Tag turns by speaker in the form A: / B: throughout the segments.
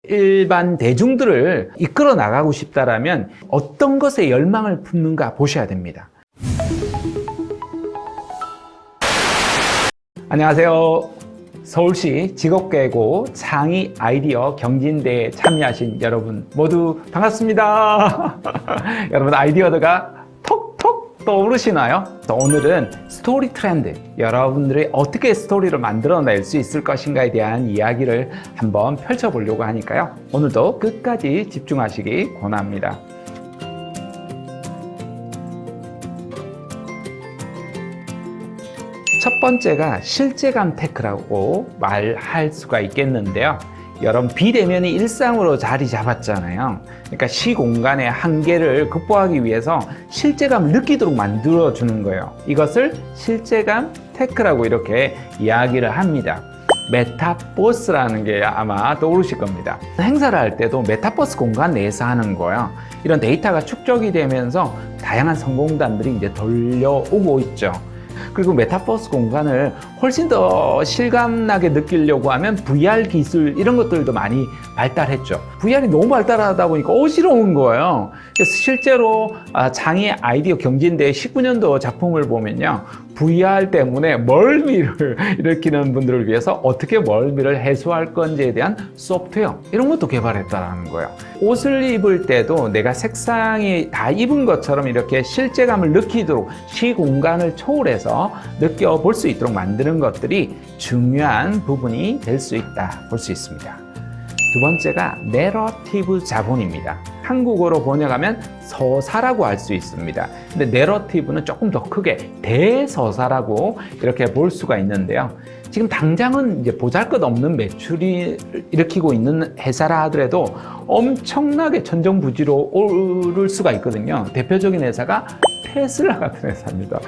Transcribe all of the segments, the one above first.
A: 일반 대중들을 이끌어 나가고 싶다라면 어떤 것에 열망을 품는가 보셔야 됩니다. 안녕하세요. 서울시 직업계고 창의 아이디어 경진대회에 참여하신 여러분 모두 반갑습니다. 여러분 아이디어가 톡톡 떠오르시나요? 오늘은 스토리 트렌드, 여러분들이 어떻게 스토리를 만들어낼 수 있을 것인가에 대한 이야기를 한번 펼쳐보려고 하니까요. 오늘도 끝까지 집중하시기 권합니다. 첫 번째가 실제감 테크라고 말할 수가 있겠는데요. 여러분 비대면이 일상으로 자리 잡았잖아요. 그러니까 시공간의 한계를 극복하기 위해서 실제감을 느끼도록 만들어주는 거예요. 이것을 실제감 테크라고 이렇게 이야기를 합니다. 메타버스라는 게 아마 떠오르실 겁니다. 행사를 할 때도 메타버스 공간 내에서 하는 거예요. 이런 데이터가 축적이 되면서 다양한 성공담들이 이제 돌려오고 있죠. 그리고 메타버스 공간을 훨씬 더 실감나게 느끼려고 하면 VR 기술 이런 것들도 많이 발달했죠. VR이 너무 발달하다 보니까 어지러운 거예요. 그래서 실제로 창의 아이디어 경진대회 19년도 작품을 보면요. VR 때문에 멀미를 일으키는 분들을 위해서 어떻게 멀미를 해소할 건지에 대한 소프트웨어 이런 것도 개발했다는 거예요. 옷을 입을 때도 내가 색상이 다 입은 것처럼 이렇게 실제감을 느끼도록 시공간을 초월해서 느껴볼 수 있도록 만드는 것들이 중요한 부분이 될 수 있다 볼 수 있습니다. 두 번째가 내러티브 자본입니다. 한국어로 번역하면 서사라고 할 수 있습니다. 근데 내러티브는 조금 더 크게 대서사라고 이렇게 볼 수가 있는데요. 지금 당장은 이제 보잘것없는 매출이 일으키고 있는 회사라 하더라도 엄청나게 천정부지로 오를 수가 있거든요. 대표적인 회사가 테슬라 같은 회사입니다.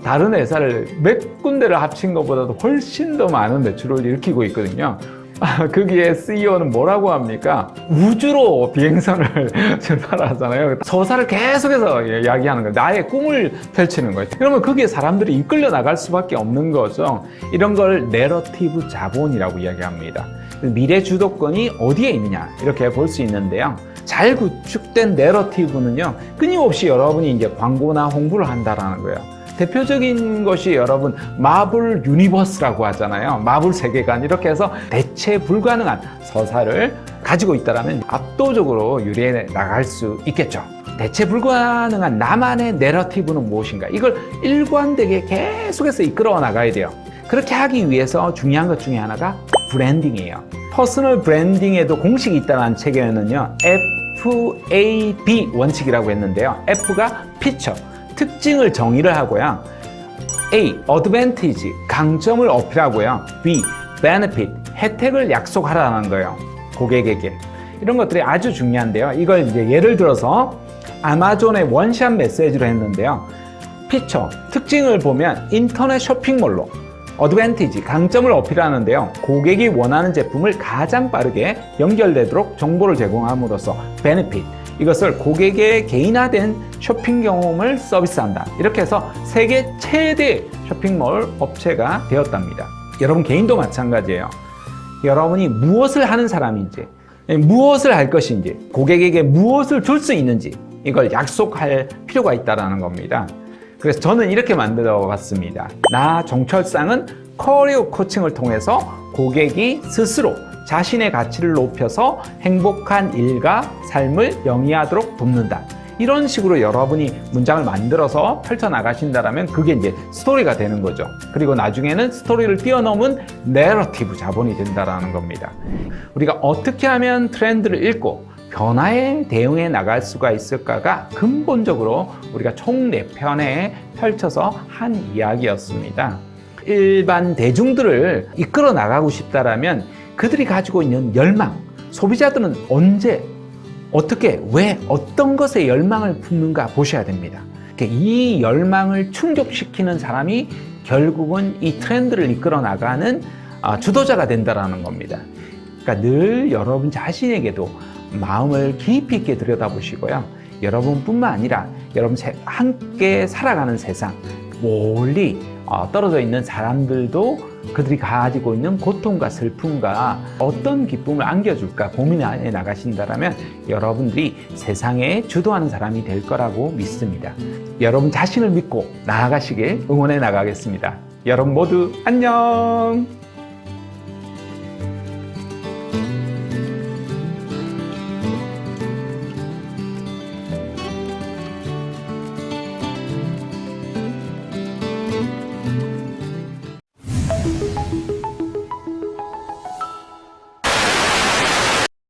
A: 다른 회사를 몇 군데를 합친 것보다도 훨씬 더 많은 매출을 일으키고 있거든요. 거기에 CEO는 뭐라고 합니까? 우주로 비행선을 출발하잖아요. 서사를 계속해서 이야기하는 거예요. 나의 꿈을 펼치는 거예요. 그러면 거기에 사람들이 이끌려 나갈 수밖에 없는 거죠. 이런 걸 내러티브 자본이라고 이야기합니다. 미래 주도권이 어디에 있느냐 이렇게 볼 수 있는데요. 잘 구축된 내러티브는요, 끊임없이 여러분이 이제 광고나 홍보를 한다라는 거예요. 대표적인 것이 여러분 마블 유니버스라고 하잖아요. 마블 세계관 이렇게 해서 대체 불가능한 서사를 가지고 있다면 압도적으로 유리해 나갈 수 있겠죠. 대체 불가능한 나만의 내러티브는 무엇인가? 이걸 일관되게 계속해서 이끌어 나가야 돼요. 그렇게 하기 위해서 중요한 것 중에 하나가 브랜딩이에요. 퍼스널 브랜딩에도 공식이 있다는 책에는요, FAB 원칙이라고 했는데요. F가 피처, 특징을 정의를 하고요. A. advantage, 강점을 어필하고요. B. benefit, 혜택을 약속하라는 거예요. 고객에게. 이런 것들이 아주 중요한데요. 이걸 이제 예를 들어서 아마존의 원샷 메시지로 했는데요. 피처, 특징을 보면 인터넷 쇼핑몰로, advantage, 강점을 어필하는데요. 고객이 원하는 제품을 가장 빠르게 연결되도록 정보를 제공함으로써 benefit, 이것을 고객의 개인화된 쇼핑 경험을 서비스한다. 이렇게 해서 세계 최대 쇼핑몰 업체가 되었답니다. 여러분 개인도 마찬가지예요. 여러분이 무엇을 하는 사람인지, 무엇을 할 것인지, 고객에게 무엇을 줄 수 있는지 이걸 약속할 필요가 있다는 겁니다. 그래서 저는 이렇게 만들어 봤습니다. 나 정철상은 커리어 코칭을 통해서 고객이 스스로 자신의 가치를 높여서 행복한 일과 삶을 영위하도록 돕는다. 이런 식으로 여러분이 문장을 만들어서 펼쳐나가신다면 그게 이제 스토리가 되는 거죠. 그리고 나중에는 스토리를 뛰어넘은 내러티브 자본이 된다는 겁니다. 우리가 어떻게 하면 트렌드를 읽고 변화에 대응해 나갈 수가 있을까가 근본적으로 우리가 총 4편에 펼쳐서 한 이야기였습니다. 일반 대중들을 이끌어 나가고 싶다라면 그들이 가지고 있는 열망, 소비자들은 언제, 어떻게, 왜, 어떤 것에 열망을 품는가 보셔야 됩니다. 이 열망을 충족시키는 사람이 결국은 이 트렌드를 이끌어 나가는 주도자가 된다는 겁니다. 그러니까 늘 여러분 자신에게도 마음을 깊이 있게 들여다보시고요. 여러분뿐만 아니라 여러분 함께 살아가는 세상, 멀리 떨어져 있는 사람들도 그들이 가지고 있는 고통과 슬픔과 어떤 기쁨을 안겨줄까 고민해 나가신다면 여러분들이 세상에 주도하는 사람이 될 거라고 믿습니다. 여러분 자신을 믿고 나아가시길 응원해 나가겠습니다. 여러분 모두 안녕!